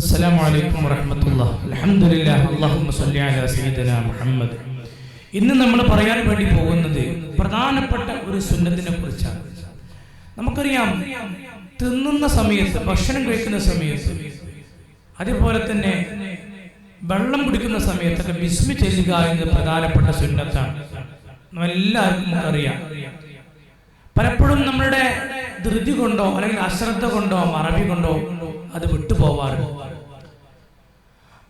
അസ്സലാമു അലൈക്കും വറഹ്മത്തുള്ളാഹി. അൽഹംദുലില്ലാഹ്. അല്ലാഹുമ്മ സ്വല്ലി അലാ സയ്യിദിനാ മുഹമ്മദ്. ഇന്ന് നമ്മൾ പറയാൻ വേണ്ടി പോകുന്നത് പ്രധാനപ്പെട്ട ഒരു സുന്നത്തിനെ കുറിച്ചാണ്. നമുക്കറിയാം, തിന്നുന്ന സമയത്ത്, ഭക്ഷണം കഴിക്കുന്ന സമയത്ത്, അതേപോലെ തന്നെ വെള്ളം കുടിക്കുന്ന സമയത്തൊക്കെ ബിസ്മി ചൊല്ലുക എന്നത് പ്രധാനപ്പെട്ട സുന്നത്താണ്. എല്ലാവർക്കും അറിയാം. പലപ്പോഴും നമ്മുടെ ധൃതി കൊണ്ടോ അല്ലെങ്കിൽ അശ്രദ്ധ കൊണ്ടോ മറവി കൊണ്ടോ അത് വിട്ടുപോവാറുണ്ട്.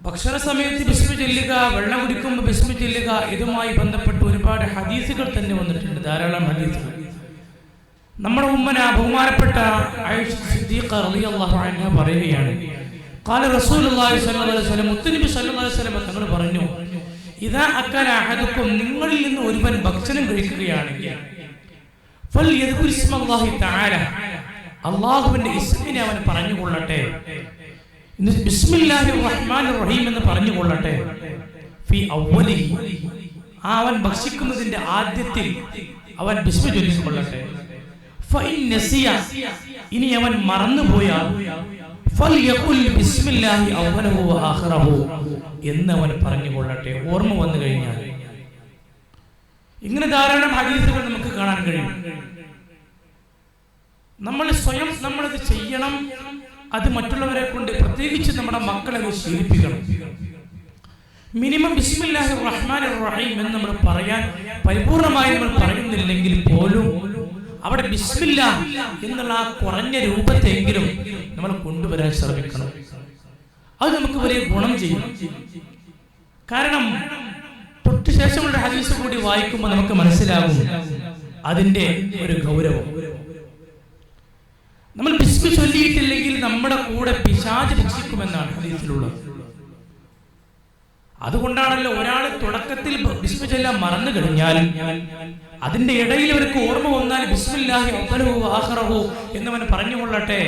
ഭക്ഷണ സമയത്ത് ബിസ്മി ചൊല്ലുക, വെള്ളം കുടിക്കുമ്പോൾ ബിസ്മി ചൊല്ലുക, ഇതുമായി ബന്ധപ്പെട്ട് ഒരുപാട് ഹദീസുകൾ തന്നെ വന്നിട്ടുണ്ട്, ധാരാളം ഹദീസുകൾ. നമ്മുടെ ഉമ്മന ബഹുമാനപ്പെട്ട ആയിഷ സിദ്ദീഖ റളിയല്ലാഹു അൻഹ പറയുകയാണ്, ഖാല റസൂലുള്ളാഹി സ്വല്ലല്ലാഹു അലൈഹി വസല്ലം, മുത്തനബി സ്വല്ലല്ലാഹു അലൈഹി വസല്ലം തങ്ങൾ പറഞ്ഞു, ഇദാ അക്കല അഹദുക്കും, നിങ്ങളിൽ നിന്ന് ഒരുവൻ ഭക്ഷണം കഴിക്കുകയാണെങ്കിൽ, ഫൽയദ്കുർ ഇസ്മല്ലാഹി തആല, അല്ലാഹുവിന്റെ ഇസ്മിനെ അവൻ പറഞ്ഞുകൊള്ളട്ടെ, ബിസ്മില്ലാഹിർ റഹ്മാനിർ റഹീം എന്ന് പറഞ്ഞുകൊള്ളട്ടെ. ഫി അവ്വലിഹി, അവൻ ഭക്ഷിക്കുന്നതിന്റെ ആദ്യത്തിൽ അവൻ ബിസ്മി ചൊല്ലിക്കൊള്ളട്ടെ. ഫഇൻ നസിയ, ഇനി അവൻ മറന്നുപോയാൽ, ഫൽയഖുൽ ബിസ്മില്ലാഹി അവ്വലഹു വആഖിറഹു എന്ന് അവൻ പറഞ്ഞുകൊള്ളട്ടെ, ഓർമ്മ വന്നു കഴിഞ്ഞാൽ. ഇങ്ങനെ ധാരാളം ഹദീസുകൾ നമുക്ക് കാണാൻ കഴിയും. നമ്മൾ സ്വയം നമ്മളത് ചെയ്യണം. അത് മറ്റുള്ളവരെ കൊണ്ട്, പ്രത്യേകിച്ച് നമ്മുടെ മക്കളെ ശീലിപ്പിക്കണം. മിനിമം ബിസ്മില്ലാഹിർ റഹ്മാനിർ റഹീം എന്ന് നമ്മൾ പറയാൻ പരിപൂർണമായി നമ്മൾ പറയുന്നില്ലെങ്കിൽ പോലും അവിടെ ബിസ്മില്ലാ എന്നുള്ള ആ കുറഞ്ഞ രൂപത്തെങ്കിലും നമ്മൾ കൊണ്ടുവരാൻ ശ്രമിക്കണം. അത് നമുക്ക് വലിയ ഗുണം ചെയ്യും. കാരണം തൊട്ട് ശേഷമുള്ള ഹദീസ് കൂടി വായിക്കുമ്പോൾ നമുക്ക് മനസ്സിലാകും അതിന്റെ ഒരു ഗൗരവം. നമ്മൾ ബിസ്മി ചൊല്ലിയിട്ടില്ലെങ്കിൽ നമ്മുടെ കൂടെ പിശാച് ഭക്ഷിക്കുമെന്നാണ് ഹദീസിലുള്ളത്. അതുകൊണ്ടാണല്ലോ ഒരാൾ തുടക്കത്തിൽ ബിസ്മി ചൊല്ലാൻ മറന്നു കഴിഞ്ഞാൽ അതിന്റെ ഇടയിൽ അവർക്ക് ഓർമ്മ വന്നാൽ ബിസ്മില്ലാഹി അവ്വലഹു വആഖിറഹു എന്നവൻ പറഞ്ഞുകൊള്ളട്ടെ,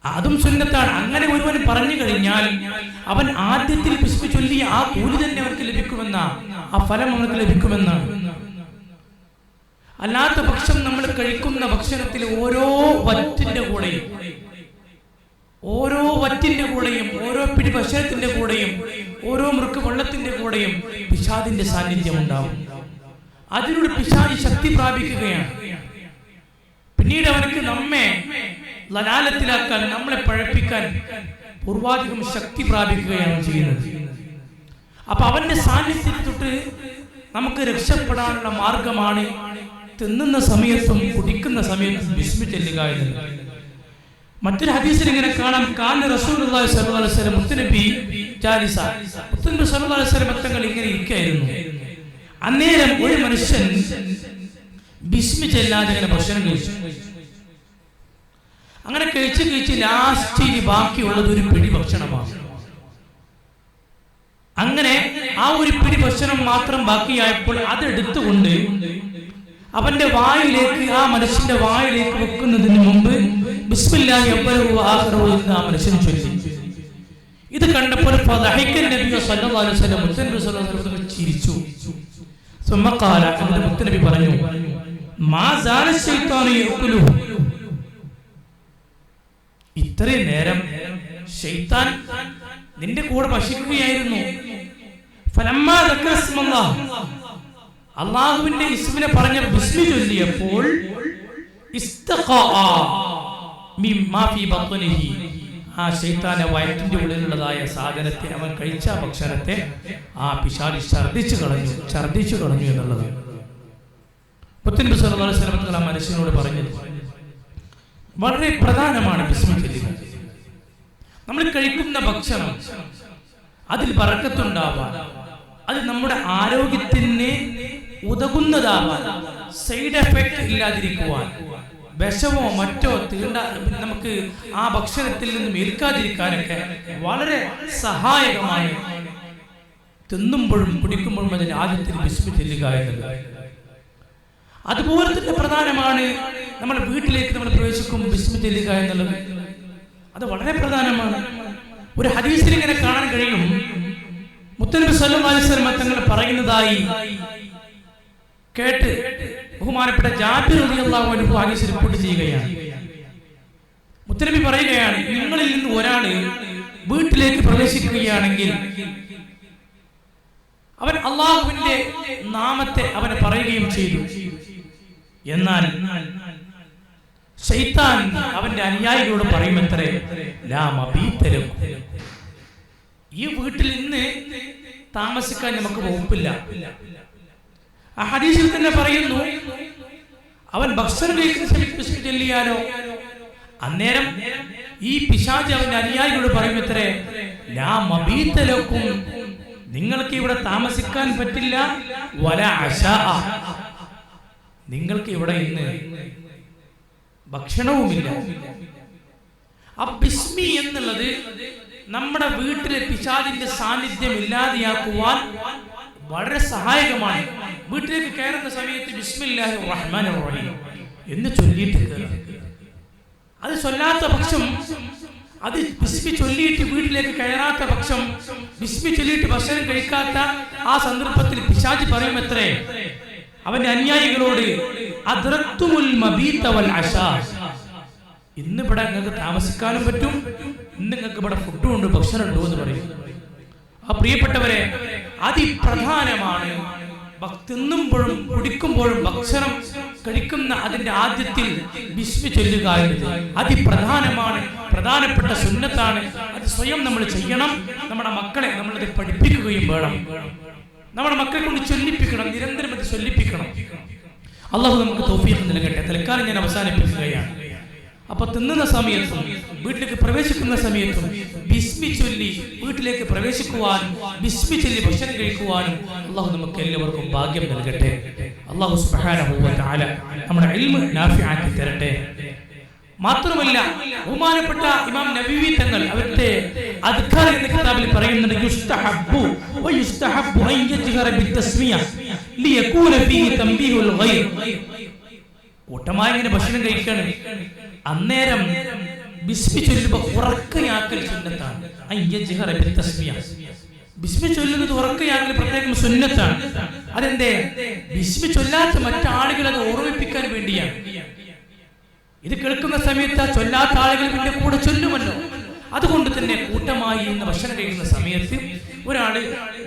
അതും സുന്നത്താണ്. അങ്ങനെ ഒരുവൻ പറഞ്ഞു കഴിഞ്ഞാൽ അവൻ ആദ്യത്തിൽ ബിസ്മി ചൊല്ലിയ ആ കൂലി തന്നെ അവർക്ക് ലഭിക്കുമെന്ന, ആ ഫലം അവർക്ക് ലഭിക്കുമെന്നാണ്. അല്ലാത്ത പക്ഷം നമ്മൾ കഴിക്കുന്ന ഭക്ഷണത്തിൽ ഓരോ വറ്റിന്റെ കൂടെയും ഓരോ പിടി ഭക്ഷണത്തിന്റെ കൂടെയും ഓരോ മുറുക്ക് വെള്ളത്തിന്റെ കൂടെയും പിശാചിന്റെ സാന്നിധ്യം ഉണ്ടാവും. അതിലൂടെ പിശാച് ശക്തി പ്രാപിക്കുകയാണ്. പിന്നീട് അവനക്ക് നമ്മെ ലലാലത്തിലാക്കാൻ, നമ്മളെ പഴപ്പിക്കാൻ പൂർവാധികം ശക്തി പ്രാപിക്കുകയാണ് ചെയ്യുന്നത്. അപ്പൊ അവന്റെ സാന്നിധ്യത്തിൽ തൊട്ട് നമുക്ക് രക്ഷപ്പെടാനുള്ള മാർഗമാണ് തിന്നുന്ന സമയത്തും കുടിക്കുന്ന സമയത്തും ബിസ്മി ചൊല്ലുക എന്നത്. മറ്റൊരു ഹദീസിൽ ഇങ്ങനെ കാണാം, കാന റസൂലുള്ളാഹി സ്വല്ലല്ലാഹു അലൈഹി വസല്ലം, മുത്തനബി ജാലിസ, മുത്തനബി സ്വല്ലല്ലാഹു അലൈഹി വസല്ലം തങ്ങൾ ഇങ്ങനെ ഇരിക്കുകയായിരുന്നു. അന്നേരം ഒരു മനുഷ്യൻ ബിസ്മി ചൊല്ലാതെ ഇങ്ങനെ ഭക്ഷണം കഴിച്ചു. അങ്ങനെ കഴിച്ച് ലാസ്റ്റ് ഇനി ബാക്കിയുള്ളത് ഒരു പിടി ഭക്ഷണമാണ്. അങ്ങനെ ആ ഒരു പിടി ഭക്ഷണം മാത്രം ബാക്കിയായപ്പോൾ അതെടുത്തുകൊണ്ട് അവന്റെ വായിലേക്ക്, ആ മനുഷ്യന്റെ വായിലേക്ക് വെക്കുന്നതിന് മുമ്പ് ബിസ്മില്ലാഹി അവ്വലഹു വആഖിറഹു എന്ന് ആ മനുഷ്യൻ ചൊല്ലി. ഇത് കണ്ടപ്പോൾ ഫദഹിക്കൻ നബി സല്ലല്ലാഹു അലൈഹി വസല്ലം, മുത്തനബി സല്ലല്ലാഹു അലൈഹി വസല്ലം ചിരിച്ചു. സുമ്മ ഖാല, എന്നിട്ട് മുത്തനബി പറഞ്ഞു, മാ സാല ശൈത്താനു യഖുലുഹു, ഇത്രയും നേരം ശൈത്താൻ നിന്റെ കൂടെ ഭക്ഷിക്കുകയായിരുന്നു. ഫലമ്മാ ദക്കറ ഇസ്മല്ലാഹ്, അല്ലാഹുവിന്റെ ഇസ്മിനെ പറഞ്ഞ ബിസ്മി ചൊല്ലിയപ്പോൾ ഇസ്തഖാഅ മിമ്മാ ഫീ ബത്നിഹി, ആ ശൈത്താന്റെ വയറ്റിന്റെ ഉള്ളിലുള്ളതായ സാധനത്തെ, അവൻ കഴിച്ച ഭക്ഷണത്തെ ആ പിശാച് ഛർദ്ദിച്ചു കളഞ്ഞു എന്നുള്ളത് മുത്തനബി സല്ലല്ലാഹു അലൈഹി വസല്ലം ആ മനുഷ്യനോട് പറഞ്ഞത് വളരെ പ്രധാനമാണ്. ബിസ്മി ചൊല്ലുക. നമ്മൾ കഴിക്കുന്ന ഭക്ഷണം അതിൽ ബറക്കത്തുണ്ടാവാൻ, അത് നമ്മുടെ ആരോഗ്യത്തിന് ഉതകുന്നതാവാൻ, സൈഡ് എഫക്ട് ഇല്ലാതിരിക്കുവാൻ, വിഷമോ മറ്റോ നമുക്ക് ആ ഭക്ഷണത്തിൽ നിന്നും ഏൽക്കാതിരിക്കാനൊക്കെ വളരെ സഹായകമാണ്. തിന്നുമ്പോഴും കുടിക്കുമ്പോഴും അതിന് ആദ്യത്തിൽ ബിസ്മി ചൊല്ലുക എന്നുള്ളത്. അതുപോലെ തന്നെ പ്രധാനമാണ് നമ്മൾ വീട്ടിലേക്ക് നമ്മൾ പ്രവേശിക്കുമ്പോൾ ബിസ്മി ചൊല്ലുക എന്നുള്ളത്. അത് വളരെ പ്രധാനമാണ്. ഒരു ഹദീസിൽ ഇങ്ങനെ കാണാൻ കഴിയും, മുത്തനബി സല്ലല്ലാഹു അലൈഹി വസല്ലം തങ്ങൾ പറയുന്നതായി കേട്ട് ബഹുമാനപ്പെട്ട ജാബിർ റളിയല്ലാഹു അൻഹു ഹദീസ് റിപ്പോർട്ട് ചെയ്യുകയാണ്. മുത്തനബി പറയുകയാണ്, നിങ്ങളിൽ നിന്ന് ഒരാൾ വീട്ടിലേക്ക് പ്രവേശിക്കുകയാണെങ്കിൽ അവൻ അള്ളാഹുവിന്റെ നാമത്തെ അവനെ പറയുകയും ചെയ്തു. എന്നാൽ ശൈത്താൻ അവന്റെ അനുയായികളോട് പറയുമത്രേ, ലാ മബീത ലക്കും, ഈ വീട്ടിൽ നിന്ന് താമസിക്കാൻ നമുക്ക് വകുപ്പില്ല. ആ ഹദീസിൽ തന്നെ പറയുന്നു, അവൻ ഭക്ഷണം കഴിക്കുന്ന ചൊല്ലിയാലോ, അന്നേരം ഈ പിശാച് അവന്റെ അനുയായികളോട് പറയുമത്രേ, ലാ മബീത ലക്കും, നിങ്ങൾക്ക് ഇവിടെ താമസിക്കാൻ പറ്റില്ല, വല അശാ, നിങ്ങൾക്ക് ഇവിടെ ഇന്ന് ഭക്ഷണവുമില്ല. അപ്പൊ ബിസ്മി എന്നുള്ളത് നമ്മുടെ വീട്ടിലെ പിശാചിന്റെ സാന്നിധ്യം ഇല്ലാതെയാക്കുവാൻ വളരെ സഹായകമാണ്. വീട്ടിലേക്ക് കയറുന്ന സമയത്ത് ബിസ്മില്ലാഹിർ റഹ്മാനിർ റഹീം എന്ന് ചൊല്ലിയിട്ട് കയറുക. അത് ചൊല്ലാത്ത പക്ഷം, അത് ബിസ്മി ചൊല്ലിയിട്ട് വീട്ടിലേക്ക് കയറാത്ത പക്ഷം, ബിസ്മി ചൊല്ലിയിട്ട് ഭക്ഷണം കഴിക്കാത്ത ആ സന്ദർഭത്തിൽ പിശാച് പറയുമത്രേ അവന്റെ അനുയായികളോട്, അദ്റക്തുമുൽ മബീത വൽ അശാ, ഇന്ന് ഇവിടെ നിങ്ങൾക്ക് താമസിക്കാനും പറ്റും, ഇന്ന് നിങ്ങൾക്ക് ഇവിടെ ഫുഡും ഉണ്ട്, ഭക്ഷണം ഉണ്ടോ എന്ന് പറയും. ആ പ്രിയപ്പെട്ടവരെ, അതിപ്രധാനമാണ് തിന്നുമ്പോഴും കുടിക്കുമ്പോഴും ഭക്ഷണം കഴിക്കുന്ന അതിന്റെ ആദ്യത്തിൽ ബിസ്മി ചൊല്ലുക എന്നത് അതിപ്രധാനമാണ്, പ്രധാനപ്പെട്ട സുന്നത്താണ്. അത് സ്വയം നമ്മൾ ചെയ്യണം. നമ്മുടെ മക്കളെ നമ്മളത് പഠിപ്പിക്കുകയും വേണം. നമ്മുടെ മക്കളെ കൊണ്ട് ചൊല്ലിപ്പിക്കണം, നിരന്തരം അത് ചൊല്ലിപ്പിക്കണം. അള്ളാഹു നമുക്ക് തൗഫീഖ് നൽകട്ടെ. തൽക്കാലം ഞാൻ അവസാനിപ്പിക്കുകയാണ്. അപ്പൊ തിന്നുന്ന സമയത്തും വീട്ടിലേക്ക് പ്രവേശിക്കുന്ന സമയത്തും ബിസ്മി ചൊല്ലി വീട്ടിലേക്ക് പ്രവേശിക്കുവാനും ബിസ്മി ചൊല്ലി ഭക്ഷണം കഴിക്കുവാനും അള്ളാഹു നമുക്ക് എല്ലാവർക്കും ഭാഗ്യം നൽകട്ടെ. അള്ളാഹു സുബ്ഹാനഹു വ തആല നമ്മുടെ ഇൽമ് നാഫിആക്കി തരട്ടെ. മാത്രമല്ല, ബഹുമാനപ്പെട്ട ഇമാം നബവി തങ്ങൾ അവരുടെ അദ്കാർ എന്ന കിതാബിൽ പറയുന്നുണ്ട്, യുസ്തഹബ്ബു വ യുസ്തഹബ്ബു അൻ യജ്ഹറ ബിത്തസ്മിയ ലിയകൂന ഫീഹി തംബീഹുൽ ഗൈർ. കൂട്ടമായി ഇങ്ങനെ ഭക്ഷണം കഴിക്കാണ്, അന്നേരം ബിസ്മി ചൊല്ലുമ്പോൾ ഉറക്കയാക്കൽ സുന്നത്താണ്. അൻ യജ്ഹറ ബിത്തസ്മിയ, ബിസ്മി ചൊല്ലുന്നത് ഉറക്കയാക്കൽ പ്രത്യേകം സുന്നത്താണ്. അതെന്തേ? ബിസ്മി ചൊല്ലാത്ത മറ്റാളുകൾ അത് ഓർമ്മിപ്പിക്കാൻ വേണ്ടിയാണ്. ഇത് കേൾക്കുന്ന സമയത്ത് ചൊല്ലാത്ത ആളുകൾ പിന്നെ കൂടെ ചൊല്ലുമല്ലോ. അതുകൊണ്ട് തന്നെ കൂട്ടമായി ഇന്ന് ഭക്ഷണം കഴിക്കുന്ന സമയത്ത് ഒരാൾ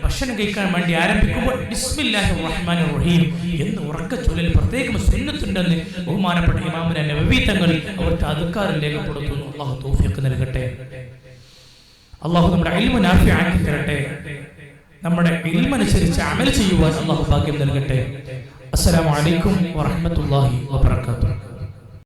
ഭക്ഷണം കഴിക്കാൻ വേണ്ടി ആരംഭിക്കുമ്പോൾ ബിസ്മില്ലാഹിർ റഹ്മാനിർ റഹീം എന്ന് ഉറക്ക ചൊല്ലൽ പ്രത്യേകം സുന്നത്തുണ്ടെന്ന് ബഹുമാനപ്പെട്ട ഇമാം നബവി തങ്ങൾ അവർക്ക് അദ്കാറിൽ രേഖപ്പെടുത്തുന്നു. അല്ലാഹു തൗഫീഖ് നൽകട്ടെ. അല്ലാഹു നമ്മുടെ ഇൽമു നാഫിആക്കി തരട്ടെ. നമ്മുടെ ഇൽമനുസരിച്ച് അമൽ ചെയ്യുവാൻ അല്ലാഹു ഭാഗ്യം നൽകട്ടെ. അസ്സലാമു അലൈക്കും വറഹ്മത്തുള്ളാഹി വബറകാതുഹു.